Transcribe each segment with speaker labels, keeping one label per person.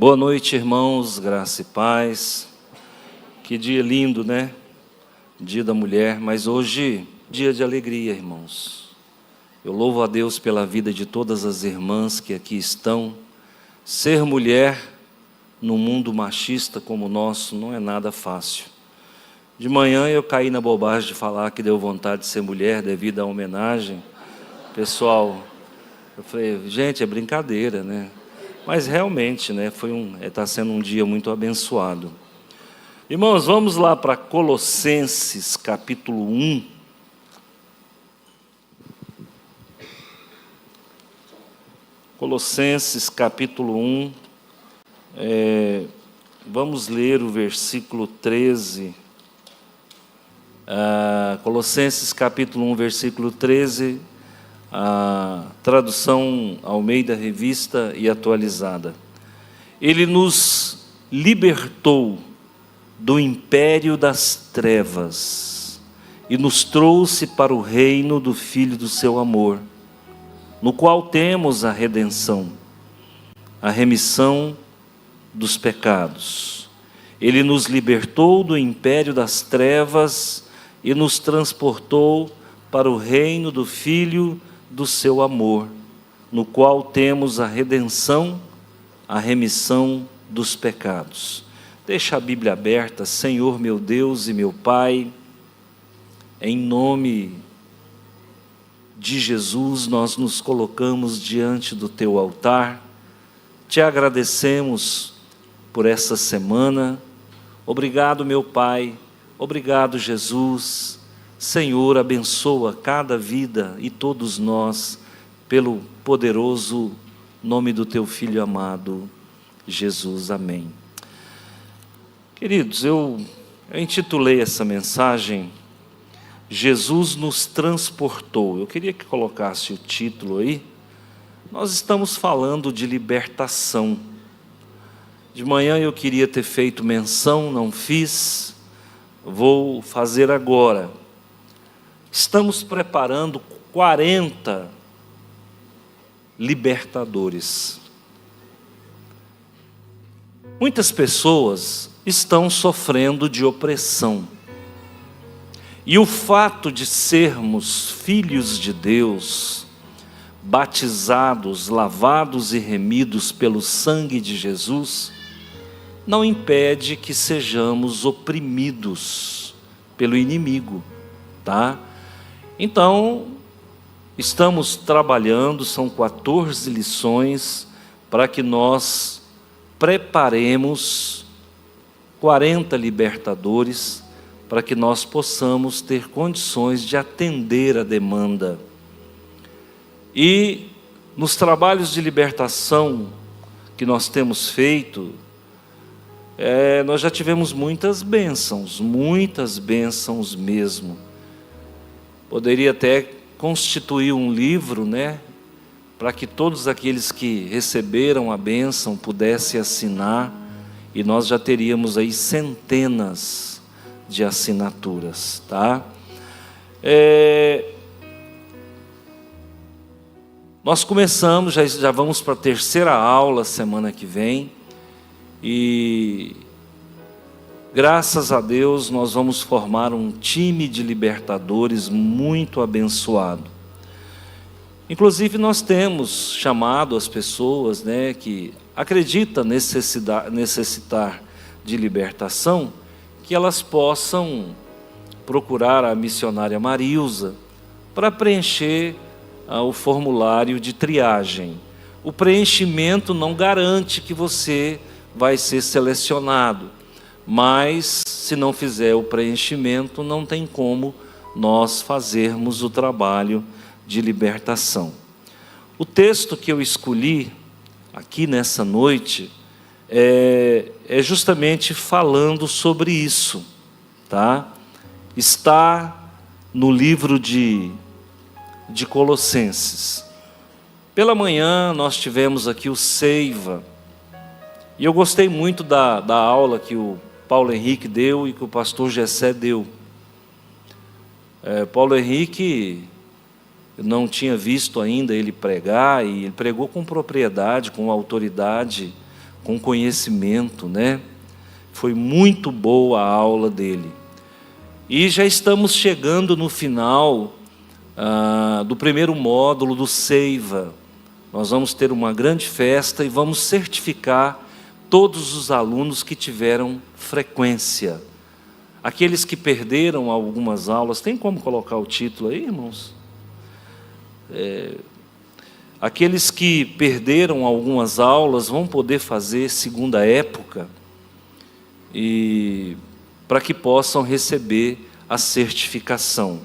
Speaker 1: Boa noite, irmãos, graça e paz. Que dia lindo, né? Dia da mulher, mas hoje, dia de alegria, irmãos. Eu louvo a Deus pela vida de todas as irmãs que aqui estão. Ser mulher num mundo machista como o nosso não é nada fácil. De manhã eu caí na bobagem de falar que deu vontade de ser mulher devido à homenagem. Pessoal, eu falei, gente, é brincadeira, né? Mas realmente, né, está sendo um dia muito abençoado. Irmãos, vamos lá para Colossenses capítulo 1. Colossenses capítulo 1. Vamos ler o versículo 13. Colossenses capítulo 1, versículo 13. A tradução Almeida Revista e Atualizada. Ele nos libertou do império das trevas e nos trouxe para o reino do Filho do seu amor, no qual temos a redenção, a remissão dos pecados. Ele nos libertou do império das trevas e nos transportou para o reino do Filho do seu amor, no qual temos a redenção, a remissão dos pecados. Deixa a Bíblia aberta. Senhor meu Deus e meu Pai, em nome de Jesus nós nos colocamos diante do Teu altar, Te agradecemos por essa semana. Obrigado, meu Pai, obrigado, Jesus. Senhor, abençoa cada vida e todos nós, pelo poderoso nome do Teu Filho amado, Jesus. Amém. Queridos, eu intitulei essa mensagem, Jesus nos transportou. Eu queria que colocasse o título aí. Nós estamos falando de libertação. De manhã eu queria ter feito menção, não fiz, vou fazer agora. Estamos preparando 40 libertadores. Muitas pessoas estão sofrendo de opressão. E o fato de sermos filhos de Deus, batizados, lavados e remidos pelo sangue de Jesus, não impede que sejamos oprimidos pelo inimigo, tá? Então, estamos trabalhando, são 14 lições, para que nós preparemos 40 libertadores, para que nós possamos ter condições de atender a demanda. E nos trabalhos de libertação que nós temos feito, nós já tivemos muitas bênçãos mesmo. Poderia até constituir um livro, né, para que todos aqueles que receberam a bênção pudessem assinar, e nós já teríamos aí centenas de assinaturas, tá? Nós começamos, já vamos para a terceira aula semana que vem, e graças a Deus nós vamos formar um time de libertadores muito abençoado. Inclusive nós temos chamado as pessoas, né, que acreditam necessitar de libertação, que elas possam procurar a missionária Marilza para preencher o formulário de triagem. O preenchimento não garante que você vai ser selecionado, mas se não fizer o preenchimento, não tem como nós fazermos o trabalho de libertação. O texto que eu escolhi aqui nessa noite é justamente falando sobre isso, tá? Está no livro de Colossenses. Pela manhã nós tivemos aqui o Seiva, e eu gostei muito da aula que o Paulo Henrique deu e que o pastor Gessé deu. Paulo Henrique, eu não tinha visto ainda ele pregar, e ele pregou com propriedade, com autoridade, com conhecimento, né? Foi muito boa a aula dele. E já estamos chegando no final do primeiro módulo do Seiva. Nós vamos ter uma grande festa e vamos certificar todos os alunos que tiveram frequência. Aqueles que perderam algumas aulas, tem como colocar o título aí, irmãos? Aqueles que perderam algumas aulas vão poder fazer segunda época, e para que possam receber a certificação.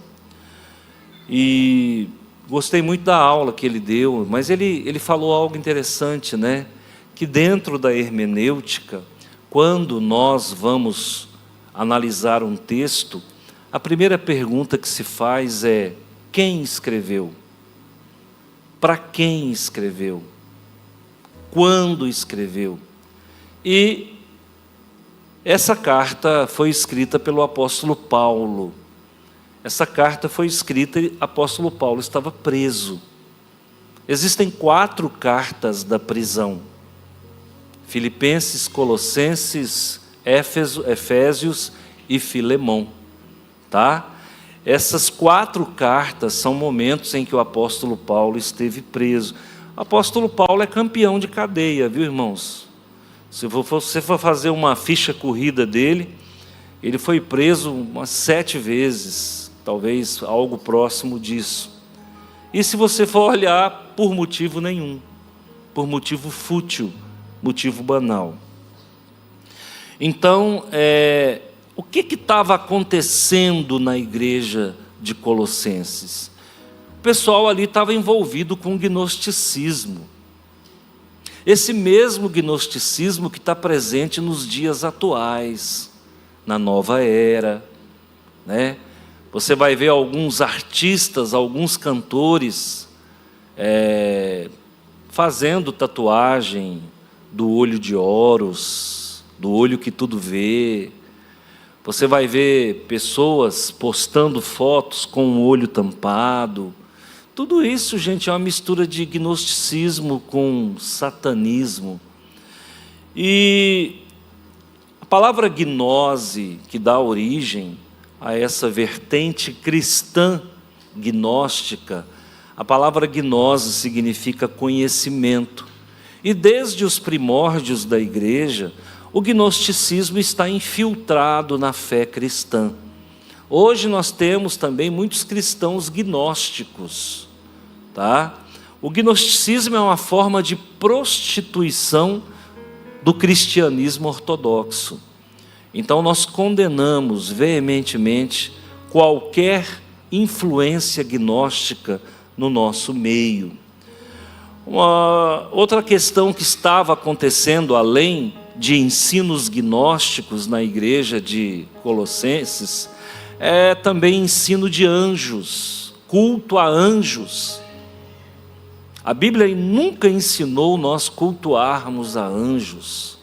Speaker 1: E gostei muito da aula que ele deu, mas ele falou algo interessante, né? Que dentro da hermenêutica, quando nós vamos analisar um texto, a primeira pergunta que se faz é: quem escreveu? Para quem escreveu? Quando escreveu? E essa carta foi escrita pelo apóstolo Paulo. Essa carta foi escrita e o apóstolo Paulo estava preso. Existem 4 cartas da prisão: Filipenses, Colossenses, Efésios e Filemão, tá? Essas 4 cartas são momentos em que o apóstolo Paulo esteve preso. O apóstolo Paulo é campeão de cadeia, viu, irmãos? Se você for fazer uma ficha corrida dele, ele foi preso umas 7 vezes, talvez algo próximo disso. E se você for olhar, por motivo nenhum, por motivo fútil, motivo banal. Então, o que estava acontecendo na igreja de Colossenses? O pessoal ali estava envolvido com gnosticismo. Esse mesmo gnosticismo que está presente nos dias atuais, na nova era, né? Você vai ver alguns artistas, alguns cantores fazendo tatuagem do olho de Horus, do olho que tudo vê. Você vai ver pessoas postando fotos com o olho tampado. Tudo isso, gente, é uma mistura de gnosticismo com satanismo. E a palavra gnose, que dá origem a essa vertente cristã gnóstica, a palavra gnose significa conhecimento. E desde os primórdios da igreja, o gnosticismo está infiltrado na fé cristã. Hoje nós temos também muitos cristãos gnósticos, tá? O gnosticismo é uma forma de prostituição do cristianismo ortodoxo. Então nós condenamos veementemente qualquer influência gnóstica no nosso meio. Uma outra questão que estava acontecendo, além de ensinos gnósticos na igreja de Colossenses, é também ensino de anjos, culto a anjos. A Bíblia nunca ensinou nós cultuarmos a anjos,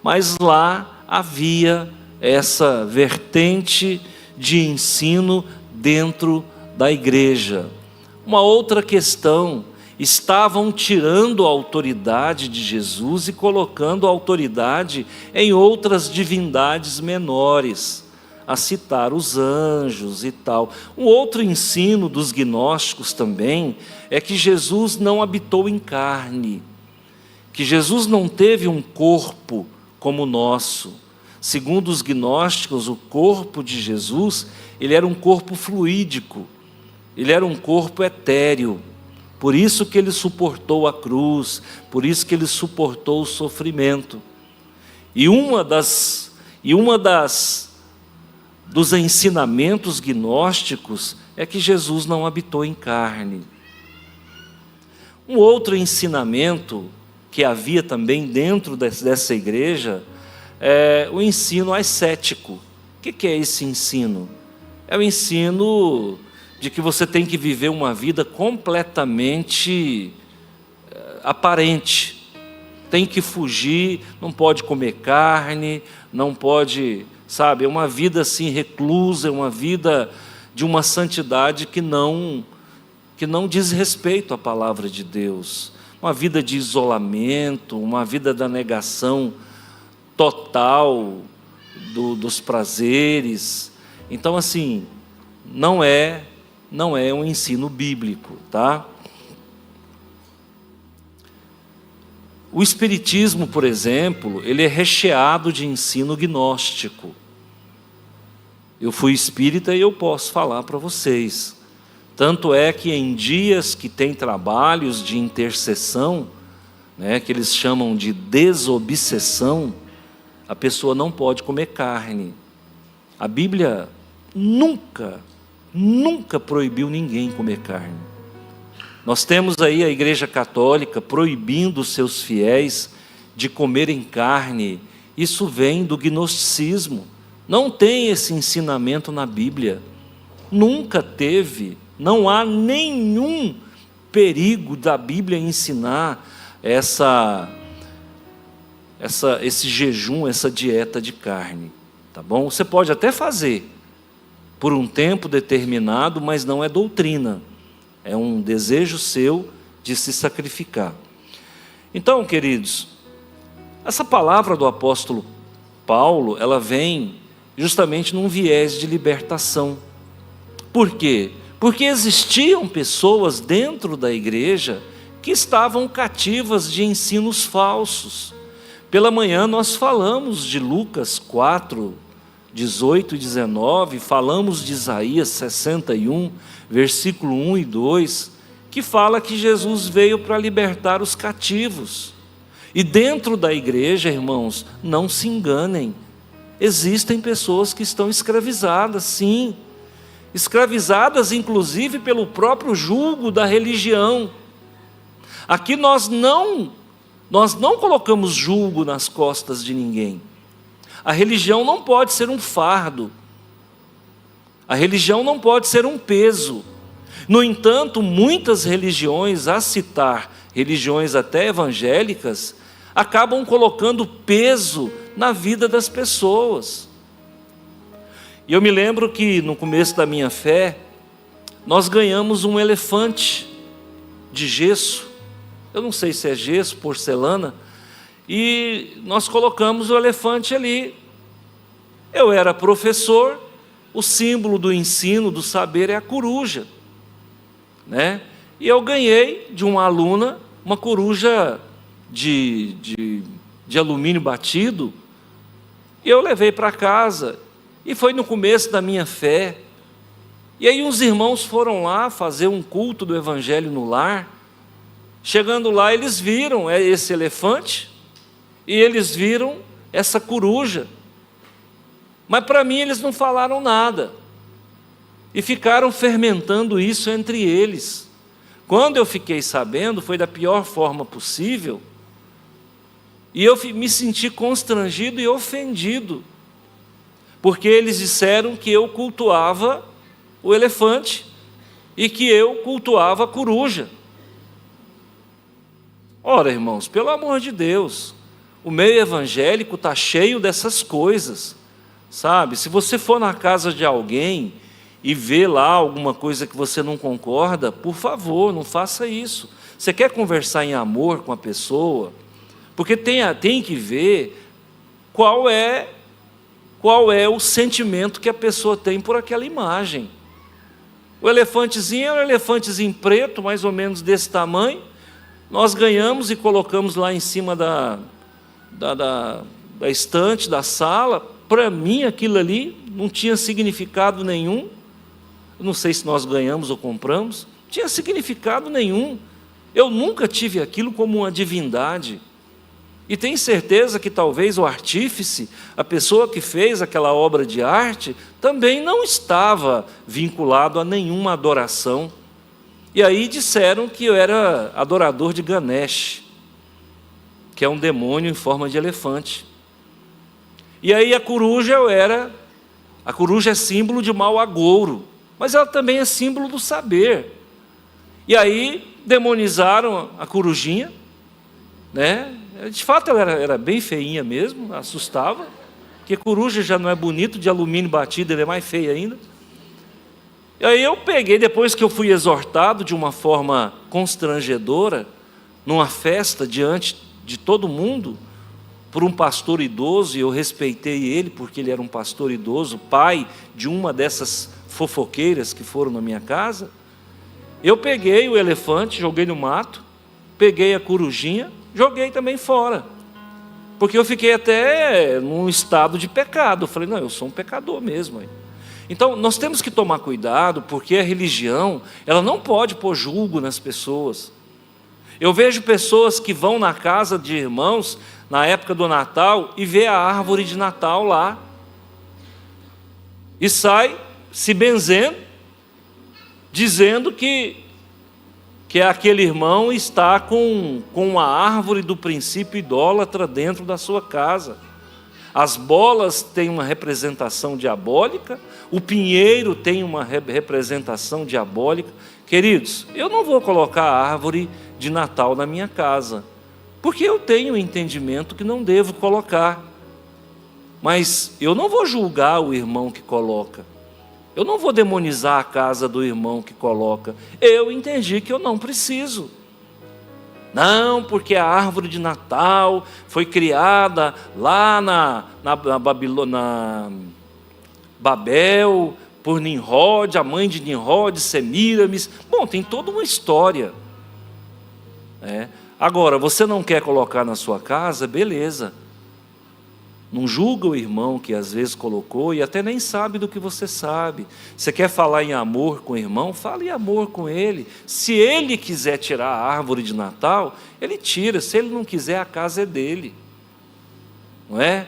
Speaker 1: mas lá havia essa vertente de ensino dentro da igreja. Uma outra questão: estavam tirando a autoridade de Jesus e colocando a autoridade em outras divindades menores, a citar os anjos e tal. Um outro ensino dos gnósticos também é que Jesus não habitou em carne, que Jesus não teve um corpo como o nosso. Segundo os gnósticos, o corpo de Jesus, ele era um corpo fluídico, ele era um corpo etéreo. Por isso que ele suportou a cruz, por isso que ele suportou o sofrimento. E dos ensinamentos gnósticos é que Jesus não habitou em carne. Um outro ensinamento que havia também dentro dessa igreja é o ensino ascético. O que é esse ensino? É o ensino de que você tem que viver uma vida completamente aparente. Tem que fugir, não pode comer carne, não pode, sabe, é uma vida assim reclusa, é uma vida de uma santidade que não diz respeito à palavra de Deus. uma vida de isolamento, uma vida da negação total dos prazeres. Então, assim, não é um ensino bíblico, tá? O Espiritismo, por exemplo, ele é recheado de ensino gnóstico. Eu fui espírita e eu posso falar para vocês. Tanto é que em dias que tem trabalhos de intercessão, né, que eles chamam de desobsessão, a pessoa não pode comer carne. A Bíblia nunca proibiu ninguém comer carne. Nós temos aí a Igreja Católica proibindo os seus fiéis de comerem carne. Isso vem do gnosticismo. Não tem esse ensinamento na Bíblia. Nunca teve. Não há nenhum perigo da Bíblia ensinar esse jejum, essa dieta de carne. Tá bom? Você pode até fazer por um tempo determinado, mas não é doutrina. É um desejo seu de se sacrificar. Então, queridos, essa palavra do apóstolo Paulo, ela vem justamente num viés de libertação. Por quê? Porque existiam pessoas dentro da igreja que estavam cativas de ensinos falsos. Pela manhã nós falamos de Lucas 4, 18 e 19, falamos de Isaías 61, versículo 1 e 2, que fala que Jesus veio para libertar os cativos. E dentro da igreja, irmãos, não se enganem, existem pessoas que estão escravizadas, sim, escravizadas inclusive pelo próprio jugo da religião. Aqui nós não colocamos jugo nas costas de ninguém. A religião não pode ser um fardo. A religião não pode ser um peso. No entanto, muitas religiões, a citar religiões até evangélicas, acabam colocando peso na vida das pessoas. E eu me lembro que no começo da minha fé, nós ganhamos um elefante de gesso. Eu não sei se é gesso, porcelana, e nós colocamos o elefante ali. Eu era professor, o símbolo do ensino, do saber é a coruja, né? E eu ganhei de uma aluna uma coruja de alumínio batido, e eu levei para casa, e foi no começo da minha fé. E aí uns irmãos foram lá fazer um culto do Evangelho no lar. Chegando lá, eles viram esse elefante, e eles viram essa coruja, mas para mim eles não falaram nada, e ficaram fermentando isso entre eles. Quando eu fiquei sabendo, foi da pior forma possível, e eu me senti constrangido e ofendido, porque eles disseram que eu cultuava o elefante, e que eu cultuava a coruja. Ora, irmãos, pelo amor de Deus, o meio evangélico está cheio dessas coisas, sabe? Se você for na casa de alguém e ver lá alguma coisa que você não concorda, por favor, não faça isso. Você quer conversar em amor com a pessoa? Porque tem que ver qual é o sentimento que a pessoa tem por aquela imagem. O elefantezinho é um elefantezinho preto, mais ou menos desse tamanho. Nós ganhamos e colocamos lá em cima da estante, da sala. Para mim, aquilo ali não tinha significado nenhum. Eu não sei se nós ganhamos ou compramos. Não tinha significado nenhum. Eu nunca tive aquilo como uma divindade. E tenho certeza que talvez o artífice, a pessoa que fez aquela obra de arte, também não estava vinculado a nenhuma adoração. E aí disseram que eu era adorador de Ganesh, que é um demônio em forma de elefante. E aí a coruja é símbolo de mau agouro, mas ela também é símbolo do saber. E aí demonizaram a corujinha, né? De fato ela era bem feinha mesmo, assustava, porque coruja já não é bonito, de alumínio batido ele é mais feio ainda. E aí eu peguei, depois que eu fui exortado de uma forma constrangedora, numa festa diante de todo mundo, por um pastor idoso, e eu respeitei ele porque ele era um pastor idoso, pai de uma dessas fofoqueiras que foram na minha casa. Eu peguei o elefante, joguei no mato, peguei a corujinha, joguei também fora, porque eu fiquei até num estado de pecado. Eu falei, não, eu sou um pecador mesmo. Então nós temos que tomar cuidado, porque a religião, ela não pode pôr julgo nas pessoas. Eu vejo pessoas que vão na casa de irmãos na época do Natal e vê a árvore de Natal lá e sai se benzendo, dizendo que aquele irmão está com a árvore do princípio idólatra dentro da sua casa. As bolas têm uma representação diabólica, o pinheiro tem uma representação diabólica. Queridos, eu não vou colocar a árvore de Natal na minha casa, porque eu tenho o entendimento que não devo colocar. Mas eu não vou julgar o irmão que coloca. Eu não vou demonizar a casa do irmão que coloca. Eu entendi que eu não preciso. Não, porque a árvore de Natal foi criada lá na Babel, por Nimrod, a mãe de Nimrod, Semíramis. Bom, tem toda uma história. Agora, você não quer colocar na sua casa? Beleza. Não julga o irmão que às vezes colocou e até nem sabe do que você sabe. Você quer falar em amor com o irmão? Fale em amor com ele. Se ele quiser tirar a árvore de Natal, ele tira. Se ele não quiser, a casa é dele. Não é?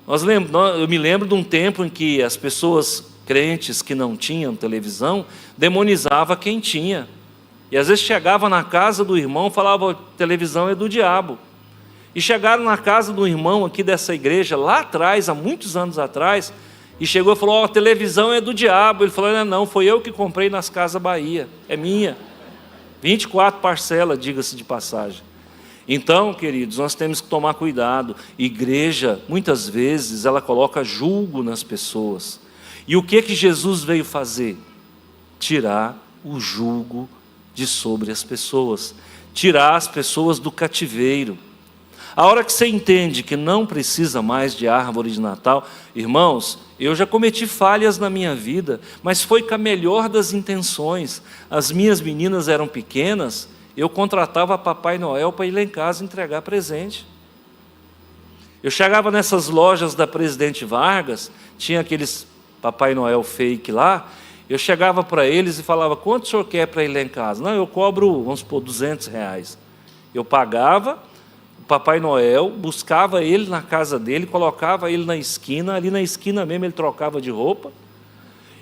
Speaker 1: Eu me lembro de um tempo em que as pessoas crentes que não tinham televisão demonizavam quem tinha. E às vezes chegava na casa do irmão e falava, televisão é do diabo. E chegaram na casa do irmão aqui dessa igreja, lá atrás, há muitos anos atrás, e chegou e falou, a televisão é do diabo. Ele falou, não, foi eu que comprei nas Casas Bahia, é minha. 24 parcelas, diga-se de passagem. Então, queridos, nós temos que tomar cuidado. Igreja, muitas vezes, ela coloca julgo nas pessoas. E o que Jesus veio fazer? Tirar o julgo de sobre as pessoas, tirar as pessoas do cativeiro. A hora que você entende que não precisa mais de árvore de Natal, irmãos, eu já cometi falhas na minha vida, mas foi com a melhor das intenções. As minhas meninas eram pequenas, eu contratava Papai Noel para ir lá em casa entregar presente. Eu chegava nessas lojas da Presidente Vargas, tinha aqueles Papai Noel fake lá, eu chegava para eles e falava, quanto o senhor quer para ir lá em casa? Não, eu cobro, vamos supor, R$200. Eu pagava, o Papai Noel buscava ele na casa dele, colocava ele na esquina, ali na esquina mesmo ele trocava de roupa,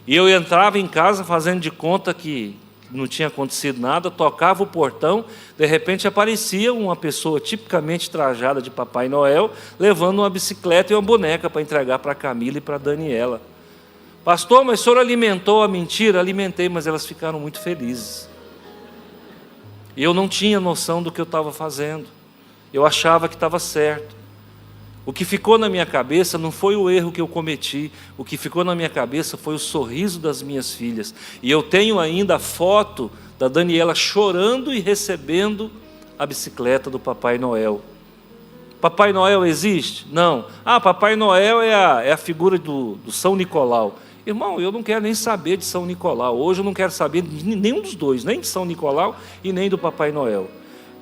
Speaker 1: e eu entrava em casa fazendo de conta que não tinha acontecido nada, tocava o portão, de repente aparecia uma pessoa tipicamente trajada de Papai Noel, levando uma bicicleta e uma boneca para entregar para a Camila e para a Daniela. Pastor, mas o senhor alimentou a mentira? Alimentei, mas elas ficaram muito felizes. E eu não tinha noção do que eu estava fazendo. Eu achava que estava certo. O que ficou na minha cabeça não foi o erro que eu cometi. O que ficou na minha cabeça foi o sorriso das minhas filhas. E eu tenho ainda a foto da Daniela chorando e recebendo a bicicleta do Papai Noel. Papai Noel existe? Não. Papai Noel é a figura do São Nicolau. Irmão, eu não quero nem saber de São Nicolau. Hoje eu não quero saber de nenhum dos dois, nem de São Nicolau e nem do Papai Noel.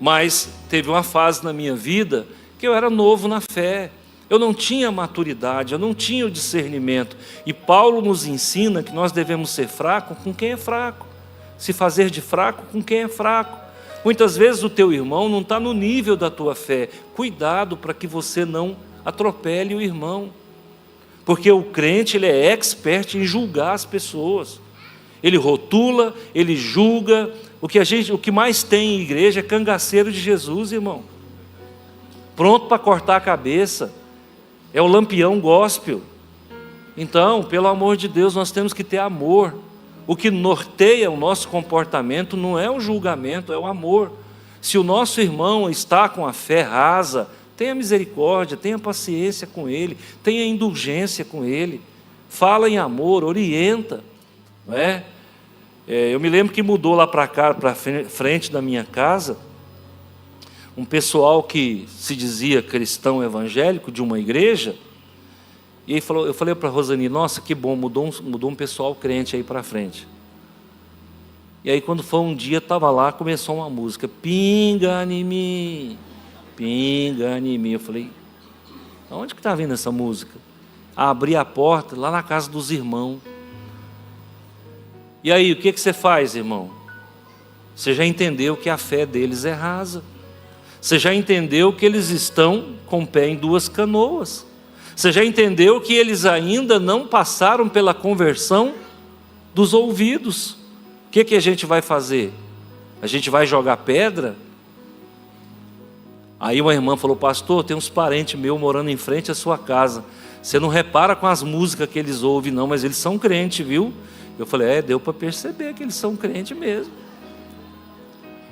Speaker 1: Mas teve uma fase na minha vida que eu era novo na fé. Eu não tinha maturidade, eu não tinha o discernimento. E Paulo nos ensina que nós devemos ser fracos com quem é fraco. Se fazer de fraco com quem é fraco. Muitas vezes o teu irmão não está no nível da tua fé. Cuidado para que você não atropele o irmão. Porque o crente, ele é expert em julgar as pessoas. Ele rotula, ele julga. O que mais tem em igreja é cangaceiro de Jesus, irmão. Pronto para cortar a cabeça. É o lampião gospel. Então, pelo amor de Deus, nós temos que ter amor. O que norteia o nosso comportamento não é o julgamento, é o amor. Se o nosso irmão está com a fé rasa, tenha misericórdia, tenha paciência com ele, tenha indulgência com ele, fala em amor, orienta, não é? Eu me lembro que mudou lá para cá, para frente da minha casa, um pessoal que se dizia cristão evangélico de uma igreja, e aí eu falei para a Rosani, nossa, que bom, mudou um pessoal crente aí para frente. E aí quando foi um dia, estava lá, começou uma música, pinga em mim, pinga em mim. Eu falei, aonde que está vindo essa música? Abri a porta, lá na casa dos irmãos. E aí, o que você faz, irmão? Você já entendeu que a fé deles é rasa. Você já entendeu que eles estão com o pé em duas canoas. Você já entendeu que eles ainda não passaram pela conversão dos ouvidos. O que a gente vai fazer? A gente vai jogar pedra? Aí uma irmã falou, pastor, tem uns parentes meus morando em frente à sua casa. Você não repara com as músicas que eles ouvem não, mas eles são crentes, viu? Eu falei, deu para perceber que eles são crentes mesmo.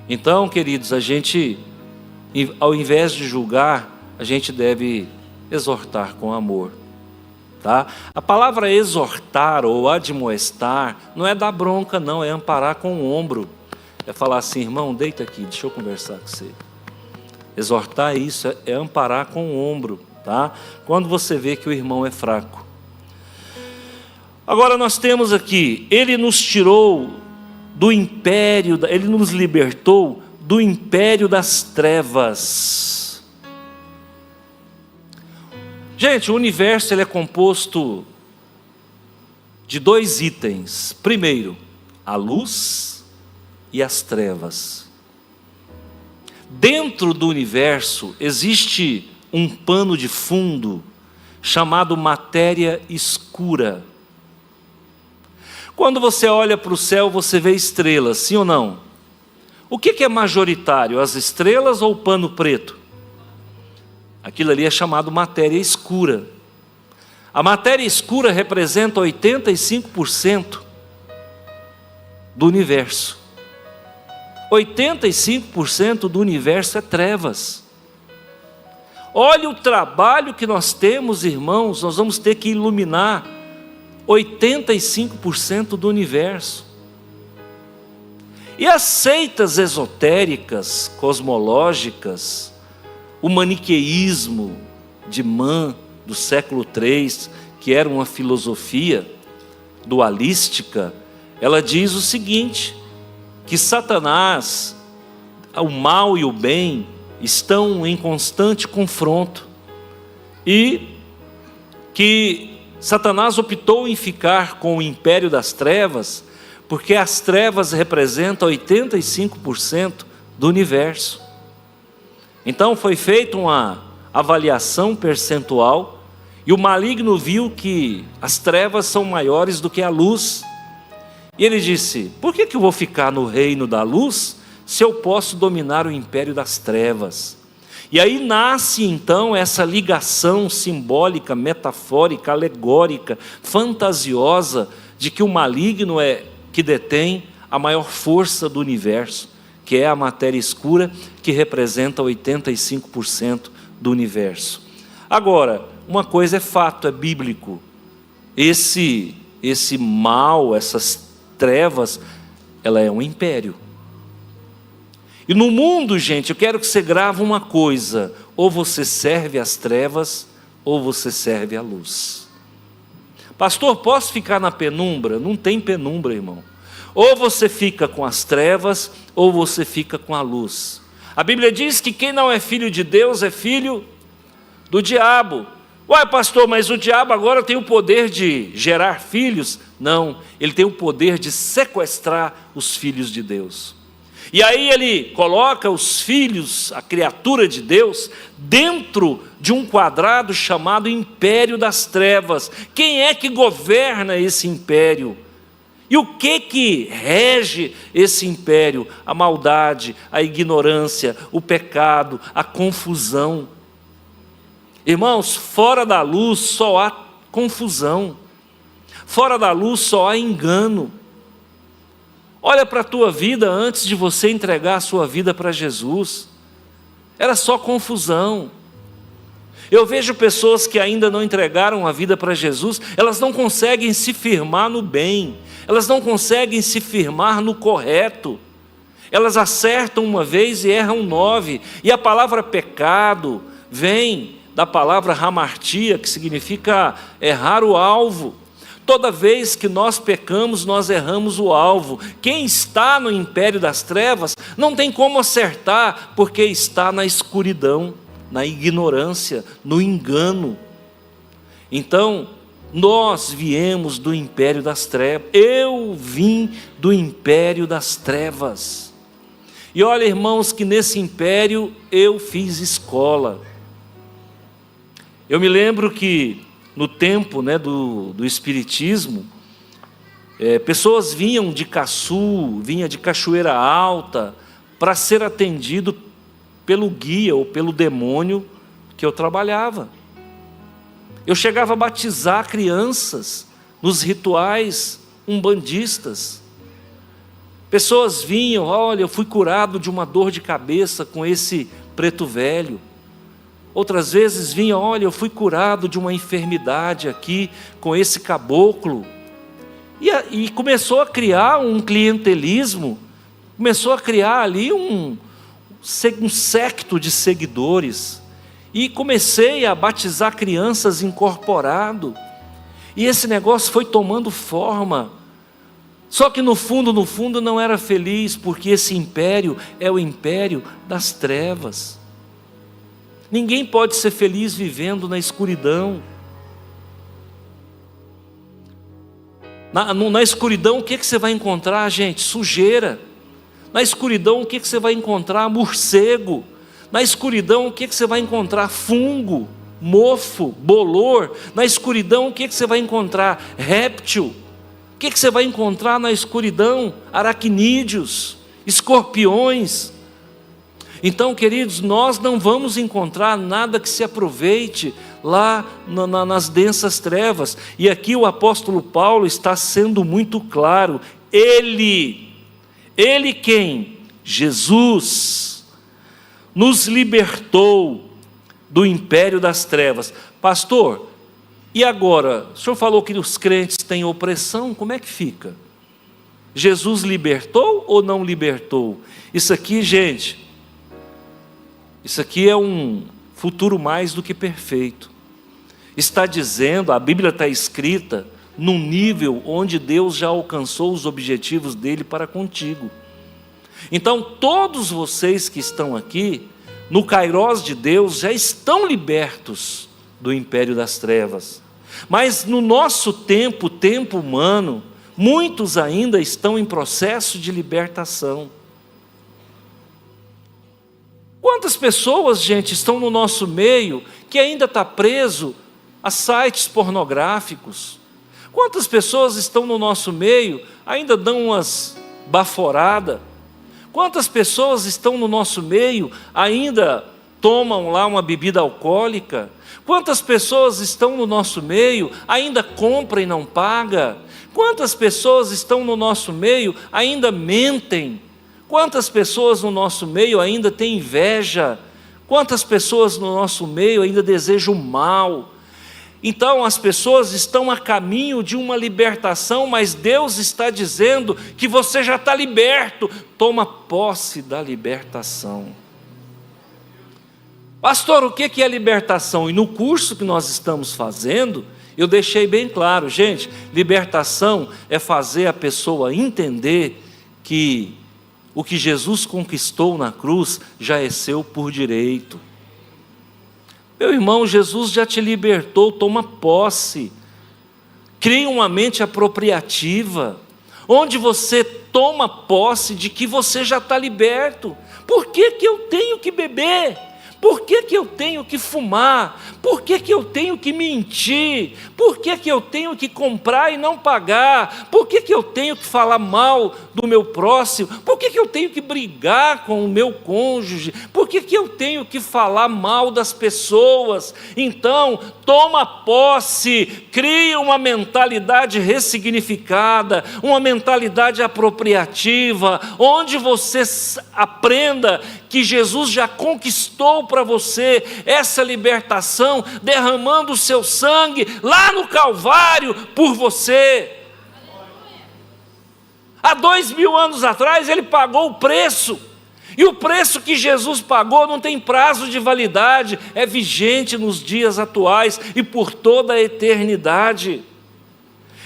Speaker 1: Então, queridos, a gente, ao invés de julgar, a gente deve exortar com amor. Tá? A palavra exortar ou admoestar não é dar bronca não, é amparar com o ombro. É falar assim, irmão, deita aqui, deixa eu conversar com você. Exortar isso é amparar com o ombro, tá? Quando você vê que o irmão é fraco. Agora nós temos aqui, ele nos tirou do império, ele nos libertou do império das trevas. Gente, o universo ele é composto de dois itens. Primeiro, a luz e as trevas. Dentro do universo existe um pano de fundo chamado matéria escura. Quando você olha para o céu, você vê estrelas, sim ou não? O que é majoritário, as estrelas ou o pano preto? Aquilo ali é chamado matéria escura. A matéria escura representa 85% do universo. 85% do universo é trevas. Olha o trabalho que nós temos, irmãos, nós vamos ter que iluminar 85% do universo. E as seitas esotéricas, cosmológicas, o maniqueísmo de Mann, do século III, que era uma filosofia dualística, ela diz o seguinte, que Satanás, o mal e o bem, estão em constante confronto, e que Satanás optou em ficar com o império das trevas, porque as trevas representam 85% do universo. Então foi feita uma avaliação percentual, e o maligno viu que as trevas são maiores do que a luz. E ele disse, por que eu vou ficar no reino da luz, se eu posso dominar o império das trevas? E aí nasce então essa ligação simbólica, metafórica, alegórica, fantasiosa, de que o maligno é que detém a maior força do universo, que é a matéria escura, que representa 85% do universo. Agora, uma coisa é fato, é bíblico. Esse mal, essas trevas, ela é um império. E no mundo, gente, eu quero que você grave uma coisa: ou você serve às trevas, ou você serve à luz. Pastor, posso ficar na penumbra? Não tem penumbra, irmão. Ou você fica com as trevas, ou você fica com a luz. A Bíblia diz que quem não é filho de Deus é filho do diabo. Ué, pastor, mas o diabo agora tem o poder de gerar filhos? Não, ele tem o poder de sequestrar os filhos de Deus. E aí ele coloca os filhos, a criatura de Deus, dentro de um quadrado chamado império das trevas. Quem é que governa esse império? E o que rege esse império? A maldade, a ignorância, o pecado, a confusão. Irmãos, fora da luz só há confusão. Fora da luz só há engano. Olha para a tua vida antes de você entregar a sua vida para Jesus. Era só confusão. Eu vejo pessoas que ainda não entregaram a vida para Jesus, elas não conseguem se firmar no bem, elas não conseguem se firmar no correto. Elas acertam uma vez e erram 9. E a palavra pecado vem da palavra hamartia, que significa errar o alvo. Toda vez que nós pecamos, nós erramos o alvo. Quem está no império das trevas não tem como acertar, porque está na escuridão, na ignorância, no engano. Então, nós viemos do império das trevas. Eu vim do império das trevas. E olha, irmãos, que nesse império eu fiz escola. Eu me lembro que no tempo, do Espiritismo, pessoas vinham de Caçu, vinha de Cachoeira Alta, para ser atendido pelo guia ou pelo demônio que eu trabalhava. Eu chegava a batizar crianças nos rituais umbandistas. Pessoas vinham, olha, eu fui curado de uma dor de cabeça com esse preto velho. Outras vezes vinham, olha, eu fui curado de uma enfermidade aqui com esse caboclo. E começou a criar um clientelismo, começou a criar ali um séquito de seguidores. E comecei a batizar crianças incorporado. E esse negócio foi tomando forma. Só que no fundo não era feliz, porque esse império é o império das trevas. Ninguém pode ser feliz vivendo na escuridão. Na escuridão, o que você vai encontrar, gente? Sujeira. Na escuridão, o que você vai encontrar? Morcego. Na escuridão, o que você vai encontrar? Fungo, mofo, bolor. Na escuridão, o que você vai encontrar? Réptil. O que você vai encontrar na escuridão? Aracnídeos, escorpiões. Então, queridos, nós não vamos encontrar nada que se aproveite lá nas densas trevas. E aqui o apóstolo Paulo está sendo muito claro. Ele quem? Jesus nos libertou do império das trevas. Pastor, e agora? O senhor falou que os crentes têm opressão, como é que fica? Jesus libertou ou não libertou? Isso aqui, gente, isso aqui é um futuro mais do que perfeito. Está dizendo, a Bíblia está escrita num nível onde Deus já alcançou os objetivos dele para contigo. Então todos vocês que estão aqui, no Kairós de Deus, já estão libertos do império das trevas. Mas no nosso tempo humano, muitos ainda estão em processo de libertação. Quantas pessoas, gente, estão no nosso meio que ainda está preso a sites pornográficos? Quantas pessoas estão no nosso meio, ainda dão umas baforadas? Quantas pessoas estão no nosso meio, ainda tomam lá uma bebida alcoólica? Quantas pessoas estão no nosso meio, ainda compram e não pagam? Quantas pessoas estão no nosso meio, ainda mentem? Quantas pessoas no nosso meio ainda têm inveja? Quantas pessoas no nosso meio ainda desejam mal? Então as pessoas estão a caminho de uma libertação, mas Deus está dizendo que você já está liberto. Toma posse da libertação. Pastor, o que é libertação? E no curso que nós estamos fazendo, eu deixei bem claro, gente, libertação é fazer a pessoa entender que o que Jesus conquistou na cruz já é seu por direito. Meu irmão, Jesus já te libertou, toma posse. Crie uma mente apropriativa, onde você toma posse de que você já está liberto. Por que eu tenho que beber? Por que eu tenho que fumar? Por que eu tenho que mentir? Por que eu tenho que comprar e não pagar? Por que eu tenho que falar mal do meu próximo? Por que eu tenho que brigar com o meu cônjuge? Por que eu tenho que falar mal das pessoas? Então, toma posse, cria uma mentalidade ressignificada, uma mentalidade apropriativa, onde você aprenda que Jesus já conquistou para você essa libertação, derramando o seu sangue lá no Calvário por você. Há 2000 anos atrás ele pagou o preço. E o preço que Jesus pagou não tem prazo de validade, é vigente nos dias atuais e por toda a eternidade.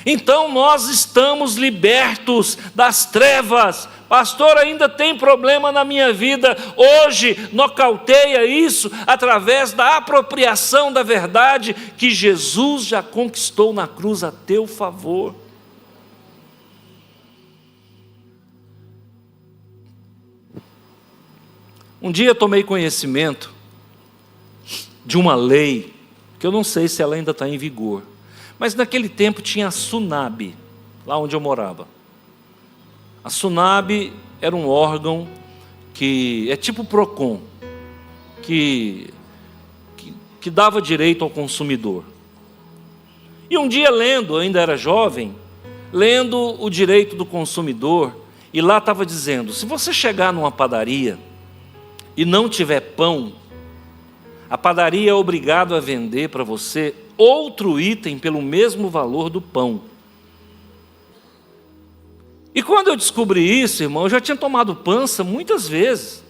Speaker 1: Então nós estamos libertos das trevas. Pastor, ainda tem problema na minha vida. Hoje nocauteia isso através da apropriação da verdade que Jesus já conquistou na cruz a teu favor. Um dia eu tomei conhecimento de uma lei, que eu não sei se ela ainda está em vigor, mas naquele tempo tinha a SUNAB, lá onde eu morava. A SUNAB era um órgão que é tipo o PROCON, que dava direito ao consumidor. E um dia lendo, eu ainda era jovem, lendo o direito do consumidor, e lá estava dizendo, se você chegar numa padaria e não tiver pão, a padaria é obrigada a vender para você outro item pelo mesmo valor do pão. E quando eu descobri isso, irmão, eu já tinha tomado pança muitas vezes,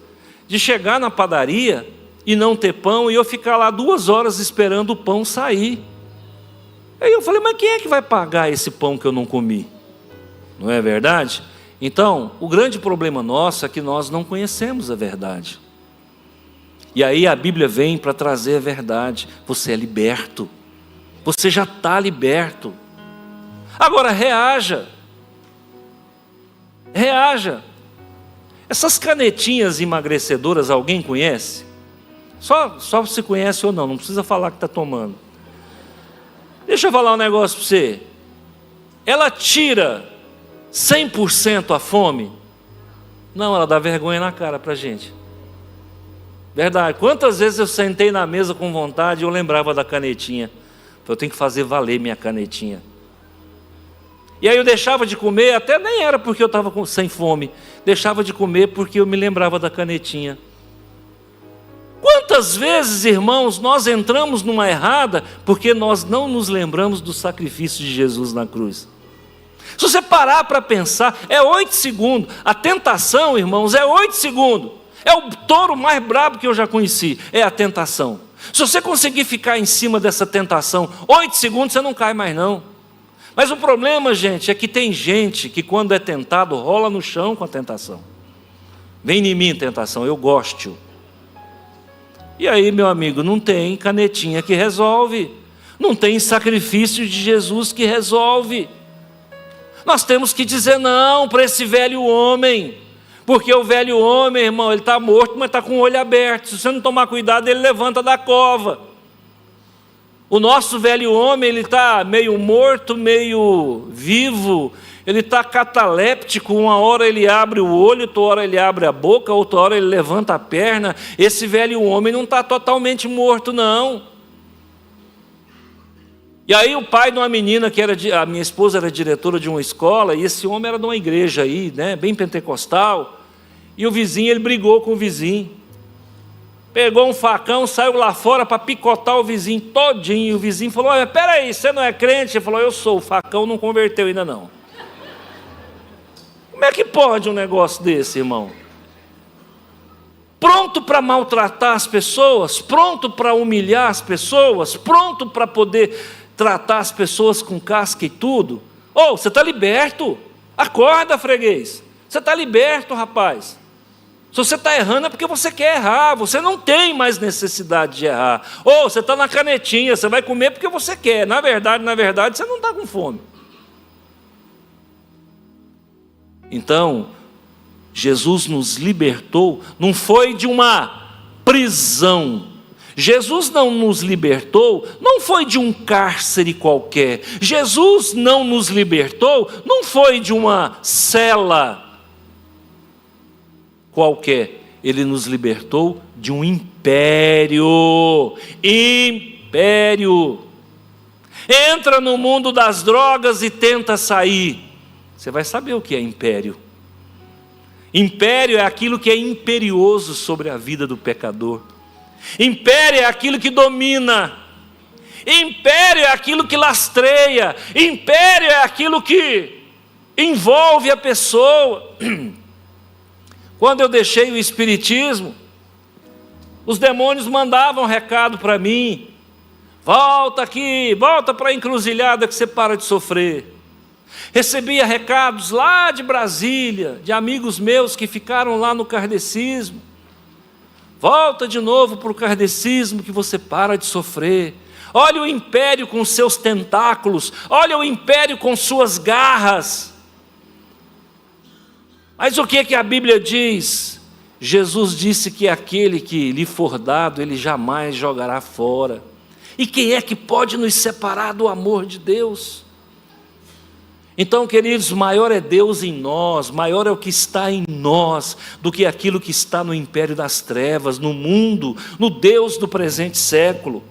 Speaker 1: de chegar na padaria e não ter pão, e eu ficar lá 2 horas esperando o pão sair. Aí eu falei, mas quem é que vai pagar esse pão que eu não comi? Não é verdade? Então, o grande problema nosso é que nós não conhecemos a verdade. E aí a Bíblia vem para trazer a verdade. Você é liberto. Você já está liberto. Agora reaja. Reaja. Essas canetinhas emagrecedoras, alguém conhece? Só se conhece ou não, não precisa falar que está tomando. Deixa eu falar um negócio para você. Ela tira 100% a fome? Não, ela dá vergonha na cara para a gente. Verdade, quantas vezes eu sentei na mesa com vontade e eu lembrava da canetinha. Eu tenho que fazer valer minha canetinha. E aí eu deixava de comer, até nem era porque eu estava sem fome. Deixava de comer porque eu me lembrava da canetinha. Quantas vezes, irmãos, nós entramos numa errada porque nós não nos lembramos do sacrifício de Jesus na cruz. Se você parar para pensar, é 8 segundos. A tentação, irmãos, é 8 segundos. É o touro mais brabo que eu já conheci, é a tentação. Se você conseguir ficar em cima dessa tentação 8 segundos, você não cai mais não. Mas o problema, gente, é que tem gente que quando é tentado, rola no chão com a tentação. Vem em mim tentação, eu gosto. E aí, meu amigo, não tem canetinha que resolve. Não tem sacrifício de Jesus que resolve. Nós temos que dizer não para esse velho homem. Porque o velho homem, irmão, ele está morto, mas está com o olho aberto. Se você não tomar cuidado, ele levanta da cova. O nosso velho homem, ele está meio morto, meio vivo. Ele está cataléptico. Uma hora ele abre o olho, outra hora ele abre a boca, outra hora ele levanta a perna. Esse velho homem não está totalmente morto, não. E aí o pai de uma menina, a minha esposa era diretora de uma escola, e esse homem era de uma igreja aí, né, bem pentecostal. E o vizinho, ele brigou com o vizinho. Pegou um facão, saiu lá fora para picotar o vizinho todinho. E o vizinho falou, olha, peraí, você não é crente? Ele falou, eu sou, o facão não converteu ainda não. Como é que pode um negócio desse, irmão? Pronto para maltratar as pessoas, pronto para humilhar as pessoas, pronto para poder tratar as pessoas com casca e tudo. Ô, você está liberto. Acorda, freguês. Você está liberto, rapaz. Se você está errando é porque você quer errar, você não tem mais necessidade de errar. Ou você está na canetinha, você vai comer porque você quer. Na verdade, você não está com fome. Então, Jesus nos libertou, não foi de uma prisão. Jesus não nos libertou, não foi de um cárcere qualquer. Jesus não nos libertou, não foi de uma cela qualquer. Ele nos libertou de um império. Império. Entra no mundo das drogas e tenta sair. Você vai saber o que é império. Império é aquilo que é imperioso sobre a vida do pecador. Império é aquilo que domina. Império é aquilo que lastreia. Império é aquilo que envolve a pessoa. Quando eu deixei o espiritismo, os demônios mandavam recado para mim: volta aqui, volta para a encruzilhada que você para de sofrer. Recebia recados lá de Brasília, de amigos meus que ficaram lá no kardecismo: volta de novo para o kardecismo que você para de sofrer. Olha o império com seus tentáculos, olha o império com suas garras. Mas o que a Bíblia diz? Jesus disse que aquele que lhe for dado, ele jamais jogará fora. E quem é que pode nos separar do amor de Deus? Então, queridos, maior é Deus em nós, maior é o que está em nós, do que aquilo que está no império das trevas, no mundo, no Deus do presente século.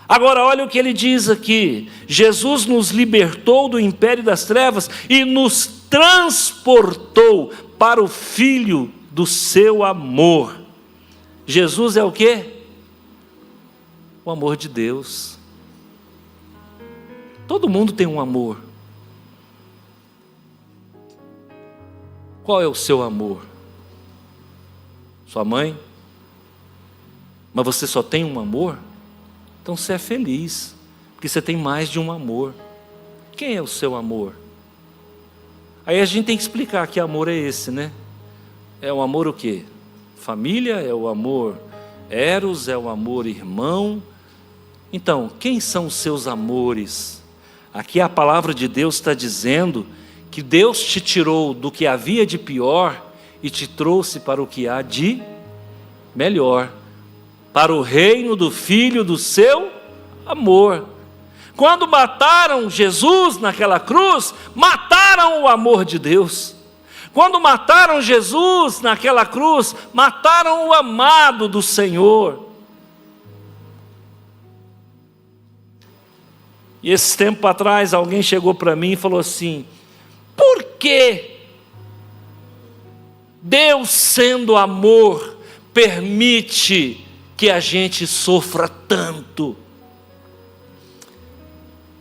Speaker 1: Agora, olha o que ele diz aqui: Jesus nos libertou do império das trevas e nos transportou para o Filho do seu amor. Jesus é o quê? O amor de Deus. Todo mundo tem um amor. Qual é o seu amor? Sua mãe? Mas você só tem um amor? Então você é feliz, porque você tem mais de um amor. Quem é o seu amor? Aí a gente tem que explicar que amor é esse, né? É o amor o quê? Família? É o amor eros? É o amor irmão? Então, quem são os seus amores? Aqui a palavra de Deus está dizendo que Deus te tirou do que havia de pior e te trouxe para o que há de melhor, para o reino do Filho do seu amor. Quando mataram Jesus naquela cruz, mataram o amor de Deus. Quando mataram Jesus naquela cruz, mataram o amado do Senhor. E esse tempo atrás, alguém chegou para mim e falou assim: por que Deus, sendo amor, permite que a gente sofra tanto?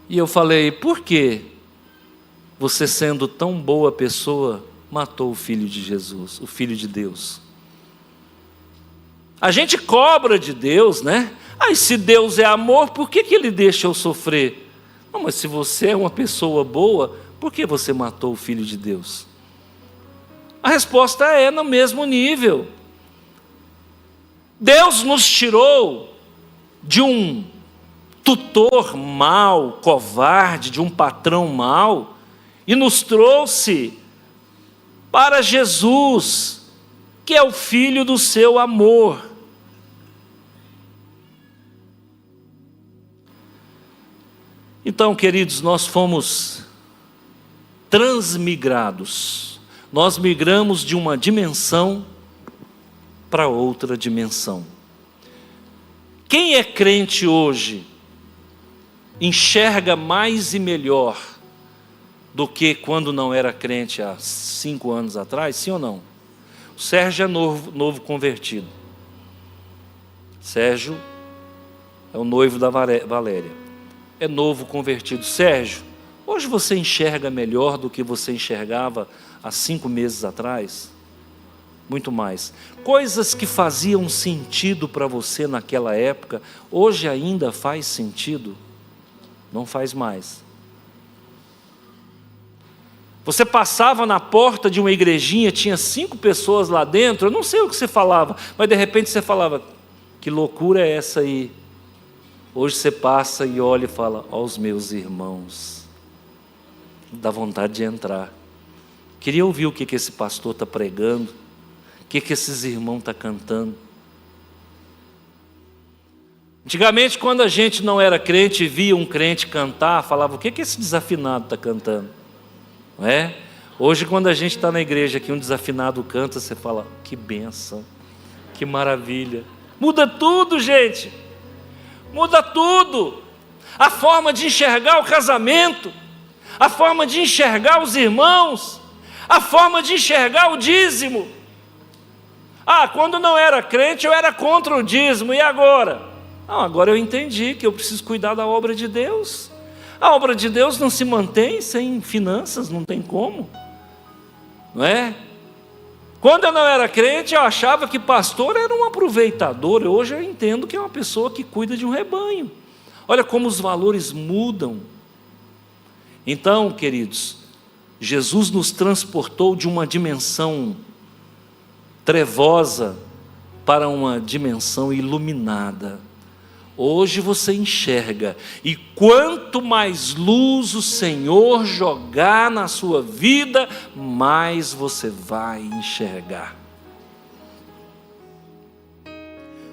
Speaker 1: E eu falei: por que você, sendo tão boa pessoa, matou o Filho de Jesus, o Filho de Deus? A gente cobra de Deus, né? Aí se Deus é amor, por que Ele deixa eu sofrer? Não, mas se você é uma pessoa boa, por que você matou o Filho de Deus? A resposta é no mesmo nível. Deus nos tirou de um tutor mau, covarde, de um patrão mau, e nos trouxe para Jesus, que é o Filho do seu amor. Então, queridos, nós fomos transmigrados. Nós migramos de uma dimensão para outra dimensão. Quem é crente hoje enxerga mais e melhor do que quando não era crente há 5 anos atrás, sim ou não? O Sérgio é novo convertido. Sérgio é o noivo da Valéria. É novo convertido. Sérgio, hoje você enxerga melhor do que você enxergava há 5 meses atrás? Muito mais. Coisas que faziam sentido para você naquela época, hoje ainda faz sentido? Não faz mais. Você passava na porta de uma igrejinha, tinha 5 pessoas lá dentro, eu não sei o que você falava, mas de repente você falava: que loucura é essa aí? Hoje você passa e olha e fala: ó os meus irmãos. Dá vontade de entrar. Queria ouvir o que esse pastor está pregando, o que esses irmãos estão cantando. Antigamente, quando a gente não era crente e via um crente cantar, falava: o que esse desafinado está cantando? Não é? Hoje, quando a gente está na igreja que um desafinado canta, você fala: que bênção, que maravilha. Muda tudo, gente. Muda tudo. A forma de enxergar o casamento, a forma de enxergar os irmãos, a forma de enxergar o dízimo. Quando não era crente eu era contra o dízimo, e agora? Não, agora eu entendi que eu preciso cuidar da obra de Deus. A obra de Deus não se mantém sem finanças, não tem como, não é? Quando eu não era crente, eu achava que pastor era um aproveitador. Hoje eu entendo que é uma pessoa que cuida de um rebanho. Olha como os valores mudam. Então, queridos, Jesus nos transportou de uma dimensão trevosa para uma dimensão iluminada. Hoje você enxerga, e quanto mais luz o Senhor jogar na sua vida, mais você vai enxergar.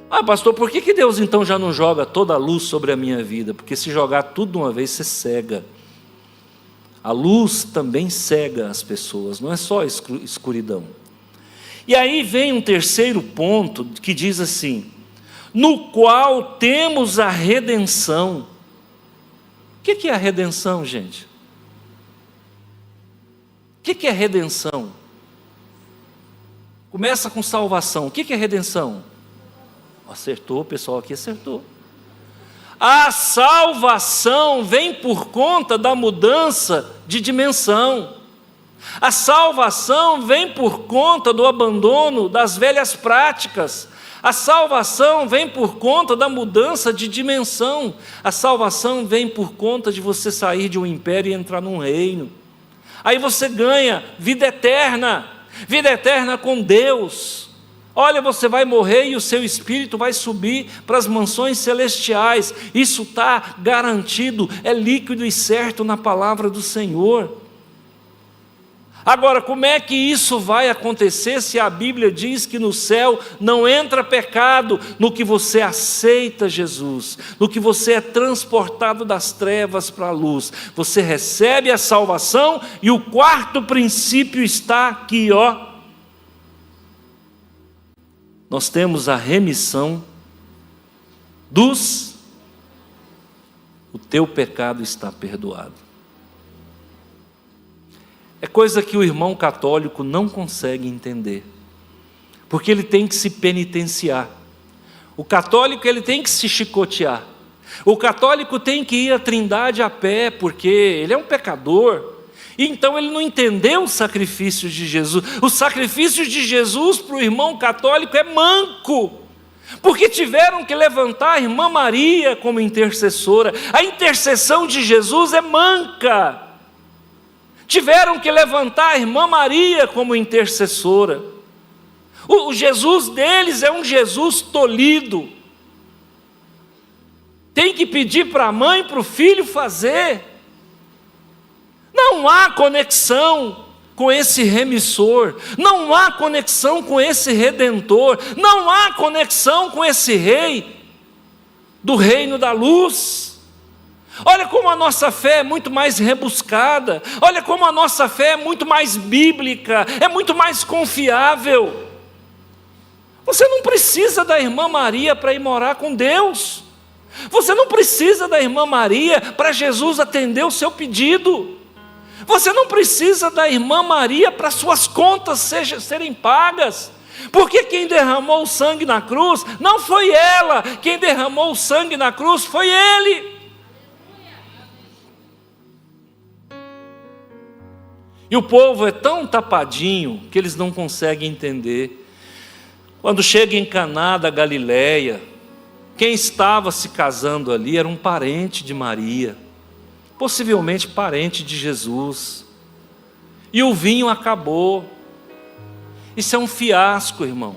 Speaker 1: Ah, pastor, por que Deus então já não joga toda a luz sobre a minha vida? Porque se jogar tudo de uma vez, você cega. A luz também cega as pessoas, não é só escuridão. E aí vem um terceiro ponto que diz assim: no qual temos a redenção. O que é a redenção, gente? O que é redenção? Começa com salvação. O que é redenção? Acertou, o pessoal aqui acertou. A salvação vem por conta da mudança de dimensão. A salvação vem por conta do abandono das velhas práticas. A salvação vem por conta da mudança de dimensão. A salvação vem por conta de você sair de um império e entrar num reino. Aí você ganha vida eterna com Deus. Olha, você vai morrer e o seu espírito vai subir para as mansões celestiais. Isso está garantido, é líquido e certo na palavra do Senhor. Agora, como é que isso vai acontecer se a Bíblia diz que no céu não entra pecado no que você aceita Jesus, no que você é transportado das trevas para a luz? Você recebe a salvação e o quarto princípio está aqui, ó. Nós temos a remissão o teu pecado está perdoado. É coisa que o irmão católico não consegue entender, porque ele tem que se penitenciar. O católico ele tem que se chicotear. O católico tem que ir à Trindade a pé, porque ele é um pecador. E então ele não entendeu os sacrifícios de Jesus. Os sacrifícios de Jesus para o irmão católico é manco, porque tiveram que levantar a irmã Maria como intercessora. A intercessão de Jesus é manca. Tiveram que levantar a irmã Maria como intercessora. O Jesus deles é um Jesus tolhido. Tem que pedir para a mãe e para o filho fazer. Não há conexão com esse remissor. Não há conexão com esse redentor. Não há conexão com esse rei do reino da luz. Olha como a nossa fé é muito mais rebuscada. Olha como a nossa fé é muito mais bíblica, é muito mais confiável. Você não precisa da irmã Maria para ir morar com Deus. Você não precisa da irmã Maria para Jesus atender o seu pedido. Você não precisa da irmã Maria para suas contas serem pagas. Porque quem derramou o sangue na cruz não foi ela. Quem derramou o sangue na cruz foi Ele. E o povo é tão tapadinho que eles não conseguem entender. Quando chega em Caná da Galileia, quem estava se casando ali era um parente de Maria, possivelmente parente de Jesus. E o vinho acabou. Isso é um fiasco, irmão.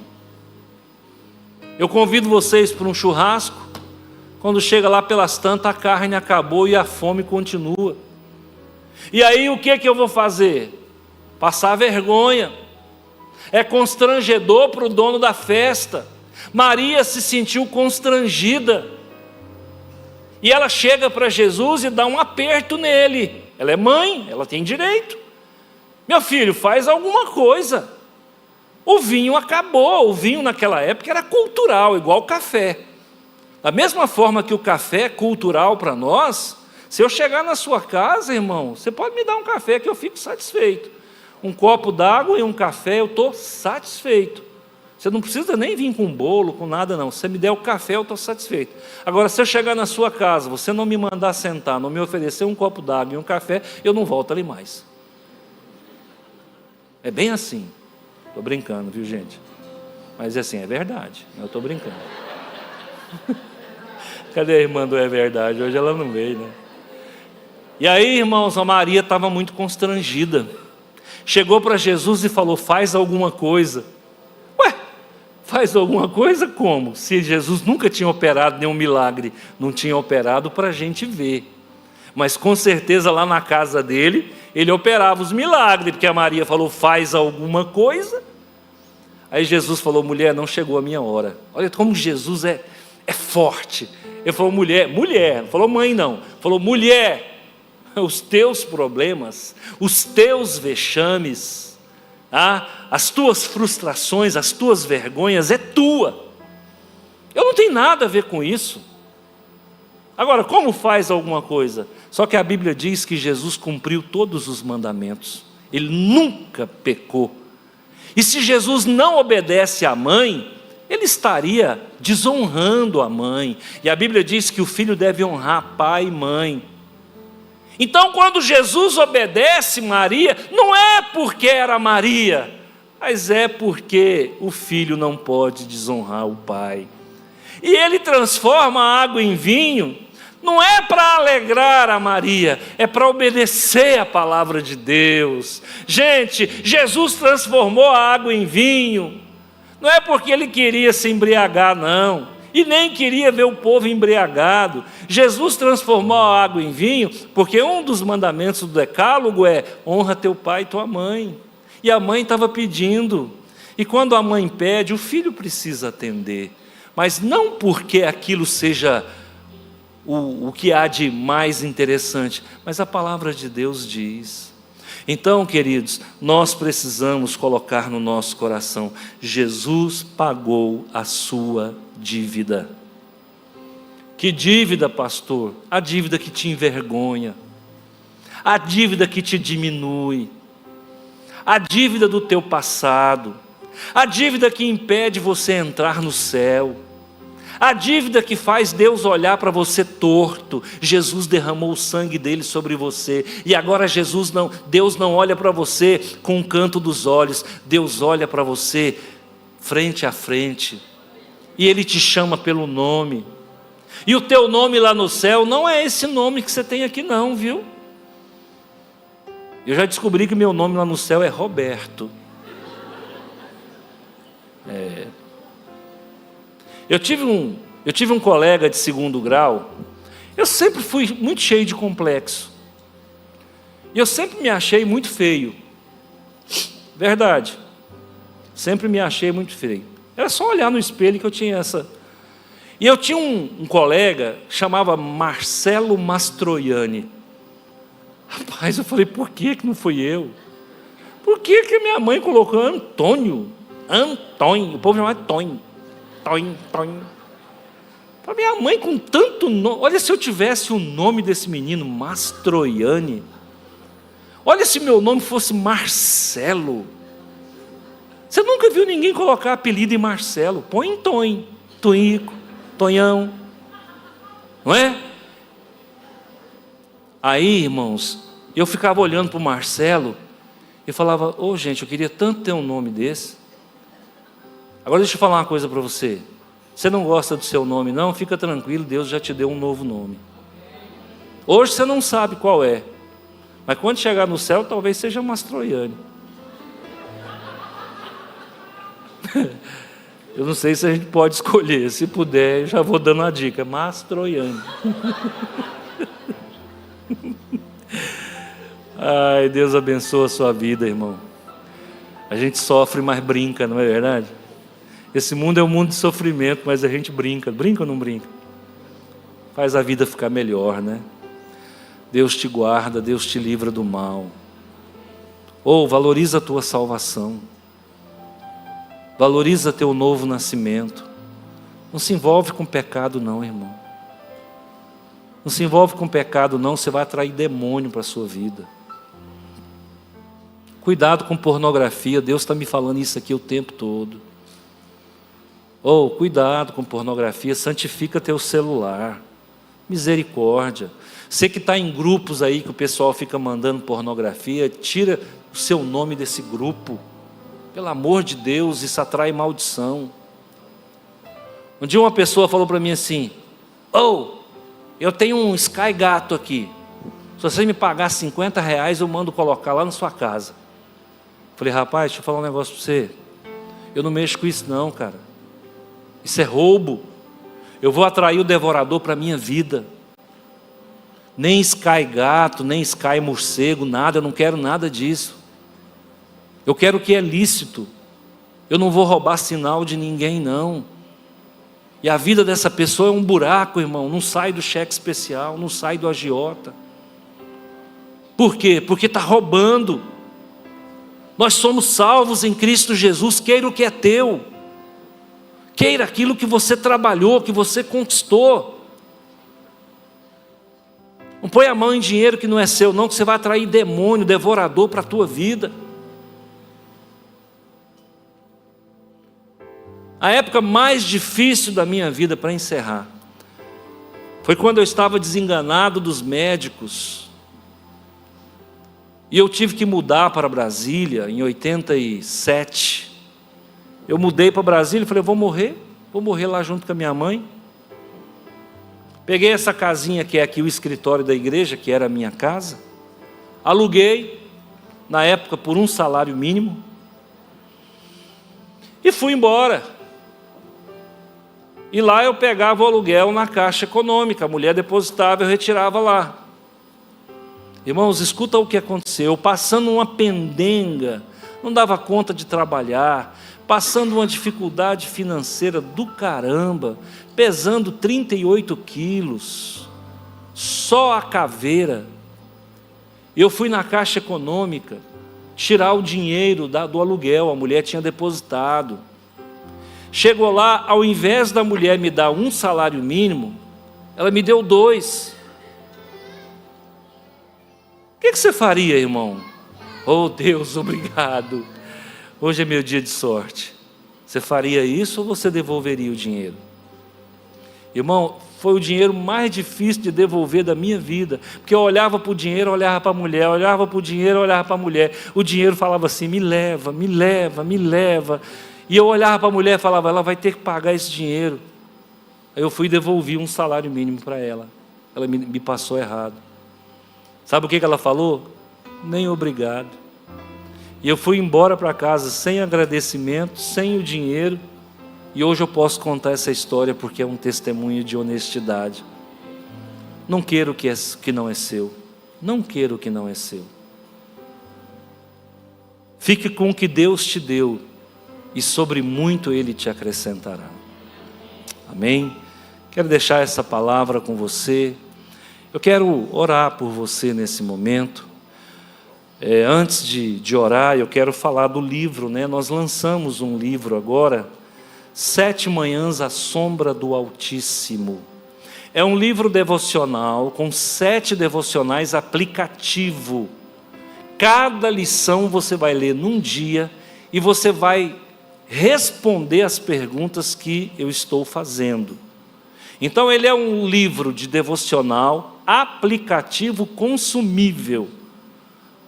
Speaker 1: Eu convido vocês para um churrasco. Quando chega lá pelas tantas, a carne acabou e a fome continua. E aí o que eu vou fazer? Passar vergonha. É constrangedor para o dono da festa. Maria se sentiu constrangida. E ela chega para Jesus e dá um aperto nele. Ela é mãe, ela tem direito. Meu filho, faz alguma coisa. O vinho acabou. O vinho naquela época era cultural, igual o café. Da mesma forma que o café é cultural para nós, se eu chegar na sua casa, irmão, você pode me dar um café que eu fico satisfeito. Um copo d'água e um café, eu estou satisfeito. Você não precisa nem vir com bolo, com nada não. Se você me der o café, eu estou satisfeito. Agora, se eu chegar na sua casa, você não me mandar sentar, não me oferecer um copo d'água e um café, eu não volto ali mais. É bem assim. Estou brincando, viu, gente? Mas assim, é verdade. Eu estou brincando. Cadê a irmã do é verdade? Hoje ela não veio, né? E aí, irmãos, a Maria estava muito constrangida. Chegou para Jesus e falou: faz alguma coisa. Ué, faz alguma coisa como? Se Jesus nunca tinha operado nenhum milagre, não tinha operado para a gente ver. Mas com certeza lá na casa dele, ele operava os milagres, porque a Maria falou: faz alguma coisa. Aí Jesus falou: mulher, não chegou a minha hora. Olha como Jesus é forte. Ele falou: mulher, não falou mãe não, falou: mulher, os teus problemas, os teus vexames, as tuas frustrações, as tuas vergonhas, é tua. Eu não tenho nada a ver com isso. Agora, como faz alguma coisa? Só que a Bíblia diz que Jesus cumpriu todos os mandamentos. Ele nunca pecou. E se Jesus não obedece à mãe, ele estaria desonrando a mãe. E a Bíblia diz que o filho deve honrar pai e mãe. Então, quando Jesus obedece Maria, não é porque era Maria, mas é porque o filho não pode desonrar o pai. E ele transforma a água em vinho, não é para alegrar a Maria, é para obedecer a palavra de Deus. Gente, Jesus transformou a água em vinho, não é porque ele queria se embriagar, não. E nem queria ver o povo embriagado. Jesus transformou a água em vinho, porque um dos mandamentos do decálogo é: honra teu pai e tua mãe. E a mãe estava pedindo. E quando a mãe pede, o filho precisa atender. Mas não porque aquilo seja o que há de mais interessante, mas a palavra de Deus diz. Então, queridos, nós precisamos colocar no nosso coração: Jesus pagou a sua dívida. Que dívida, pastor? A dívida que te envergonha, a dívida que te diminui, a dívida do teu passado, a dívida que impede você entrar no céu, a dívida que faz Deus olhar para você torto. Jesus derramou o sangue dele sobre você, e agora Deus não olha para você com o canto dos olhos, Deus olha para você frente a frente, e Ele te chama pelo nome. E o teu nome lá no céu não é esse nome que você tem aqui não, viu? Eu já descobri que meu nome lá no céu é Roberto. Eu tive um colega de segundo grau. Eu sempre fui muito cheio de complexo, e eu sempre me achei muito feio. Verdade. Sempre me achei muito feio. Era só olhar no espelho que eu tinha essa. E eu tinha um colega, chamava Marcelo Mastroianni. Rapaz, eu falei: por que não fui eu? Por que minha mãe colocou Antônio? O povo chamava Tonho. Para minha mãe com tanto nome. Olha, se eu tivesse o nome desse menino, Mastroianni. Olha, se meu nome fosse Marcelo. Você nunca viu ninguém colocar apelido em Marcelo? Põe em Tonho, Tonico, Tonhão, não é? Aí, irmãos, eu ficava olhando para o Marcelo e falava: ô, gente, eu queria tanto ter um nome desse. Agora deixa eu falar uma coisa para você. Você não gosta do seu nome não? Fica tranquilo, Deus já te deu um novo nome. Hoje você não sabe qual é, mas quando chegar no céu, talvez seja Mastroianni. Eu não sei se a gente pode escolher. Se puder, eu já vou dando a dica: Mastroianni. Ai, Deus abençoe a sua vida, irmão. A gente sofre, mas brinca, não é verdade? Esse mundo é um mundo de sofrimento, mas a gente brinca. Brinca ou não brinca? Faz a vida ficar melhor, né? Deus te guarda, Deus te livra do mal. Valoriza a tua salvação. Valoriza teu novo nascimento. Não se envolve com pecado não, irmão. Não se envolve com pecado não, você vai atrair demônio para a sua vida. Cuidado com pornografia, Deus está me falando isso aqui o tempo todo. Oh, cuidado com pornografia, santifica teu celular. Misericórdia. Você que está em grupos aí que o pessoal fica mandando pornografia, tira o seu nome desse grupo. Pelo amor de Deus, isso atrai maldição. Um dia uma pessoa falou para mim assim: oh, eu tenho um Sky Gato aqui. Se você me pagar R$50, eu mando colocar lá na sua casa. Falei: rapaz, deixa eu falar um negócio para você. Eu não mexo com isso não, cara. Isso é roubo. Eu vou atrair o devorador para a minha vida. Nem Sky Gato, nem Sky Morcego, nada. Eu não quero nada disso. Eu quero o que é lícito. Eu não vou roubar sinal de ninguém não. E a vida dessa pessoa é um buraco, irmão. Não sai do cheque especial, não sai do agiota. Por quê? Porque está roubando. Nós somos salvos em Cristo Jesus. Queira o que é teu. Queira aquilo que você trabalhou, que você conquistou. Não põe a mão em dinheiro que não é seu não, que você vai atrair demônio, devorador para a tua vida. A época mais difícil da minha vida, para encerrar, foi quando eu estava desenganado dos médicos. E eu tive que mudar para Brasília em 87. Eu mudei para Brasília e falei: vou morrer lá junto com a minha mãe. Peguei essa casinha que é aqui o escritório da igreja, que era a minha casa. Aluguei, na época por um salário mínimo. E fui embora. E lá eu pegava o aluguel na Caixa Econômica. A mulher depositava, eu retirava lá. Irmãos, escuta o que aconteceu. Passando uma pendenga, não dava conta de trabalhar, passando uma dificuldade financeira do caramba, pesando 38 quilos, só a caveira. Eu fui na Caixa Econômica tirar o dinheiro do aluguel, a mulher tinha depositado. Chegou lá, ao invés da mulher me dar um salário mínimo, ela me deu 2. O que você faria, irmão? Oh Deus, obrigado. Hoje é meu dia de sorte. Você faria isso ou você devolveria o dinheiro? Irmão, foi o dinheiro mais difícil de devolver da minha vida. Porque eu olhava para o dinheiro, olhava para a mulher, olhava para o dinheiro, olhava para a mulher. O dinheiro falava assim: me leva, me leva, me leva. E eu olhava para a mulher e falava: ela vai ter que pagar esse dinheiro. Aí eu fui e devolvi um salário mínimo para ela. Ela me passou errado. Sabe o que ela falou? Nem obrigado. E eu fui embora para casa sem agradecimento, sem o dinheiro. E hoje eu posso contar essa história porque é um testemunho de honestidade. Não quero o que não é seu. Não quero o que não é seu. Fique com o que Deus te deu, e sobre muito Ele te acrescentará. Amém? Quero deixar essa palavra com você. Eu quero orar por você nesse momento. Antes de orar, eu quero falar do livro, né? Nós lançamos um livro agora, 7 Manhãs à Sombra do Altíssimo. É um livro devocional, com 7 devocionais aplicativo. Cada lição você vai ler num dia, e você vai responder as perguntas que eu estou fazendo. Então ele é um livro de devocional, aplicativo consumível.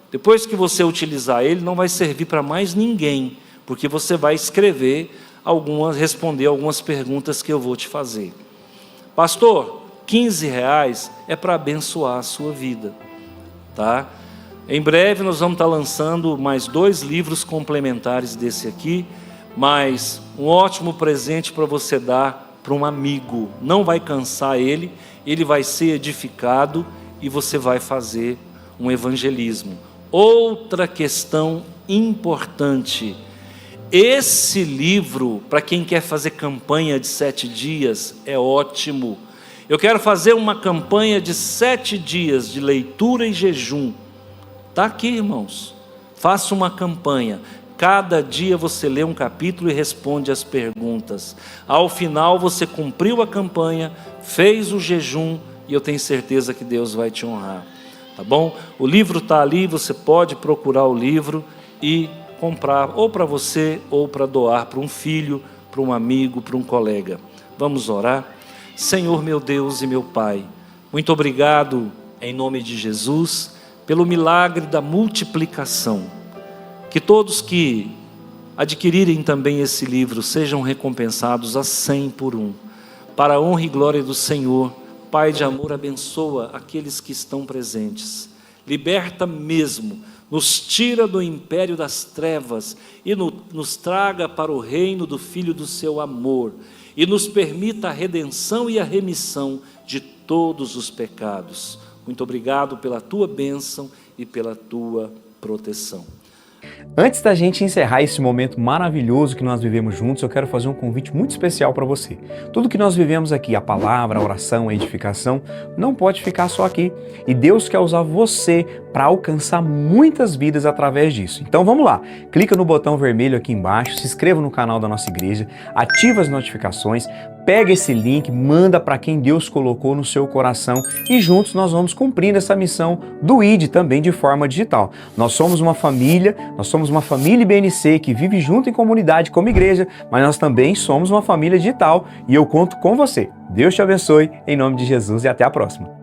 Speaker 1: Depois que você utilizar ele, não vai servir para mais ninguém, porque você vai escrever responder algumas perguntas que eu vou te fazer. Pastor, R$15 é para abençoar a sua vida, tá? Em breve nós vamos estar lançando mais 2 livros complementares desse aqui, mas um ótimo presente para você dar para um amigo. Não vai cansar ele vai ser edificado e você vai fazer um evangelismo. Outra questão importante: esse livro, para quem quer fazer campanha de 7 dias, é ótimo. Eu quero fazer uma campanha de 7 dias de leitura e jejum. Está aqui, irmãos. Faça uma campanha. Cada dia você lê um capítulo e responde as perguntas. Ao final você cumpriu a campanha, fez o jejum, e eu tenho certeza que Deus vai te honrar. Tá bom? O livro está ali, você pode procurar o livro e comprar, ou para você, ou para doar para um filho, para um amigo, para um colega. Vamos orar? Senhor meu Deus e meu Pai, muito obrigado em nome de Jesus pelo milagre da multiplicação. Que todos que adquirirem também esse livro sejam recompensados a 100 por um. Para a honra e glória do Senhor, Pai de amor, abençoa aqueles que estão presentes. Liberta mesmo, nos tira do império das trevas e nos traga para o reino do Filho do seu amor. E nos permita a redenção e a remissão de todos os pecados. Muito obrigado pela tua bênção e pela tua proteção.
Speaker 2: Antes da gente encerrar esse momento maravilhoso que nós vivemos juntos, eu quero fazer um convite muito especial para você. Tudo que nós vivemos aqui, a palavra, a oração, a edificação, não pode ficar só aqui. E Deus quer usar você para alcançar muitas vidas através disso. Então vamos lá, clica no botão vermelho aqui embaixo, se inscreva no canal da nossa igreja, ativa as notificações, pega esse link, manda para quem Deus colocou no seu coração e juntos nós vamos cumprindo essa missão do ID também de forma digital. Nós somos uma família IBNC que vive junto em comunidade como igreja, mas nós também somos uma família digital e eu conto com você. Deus te abençoe, em nome de Jesus e até a próxima.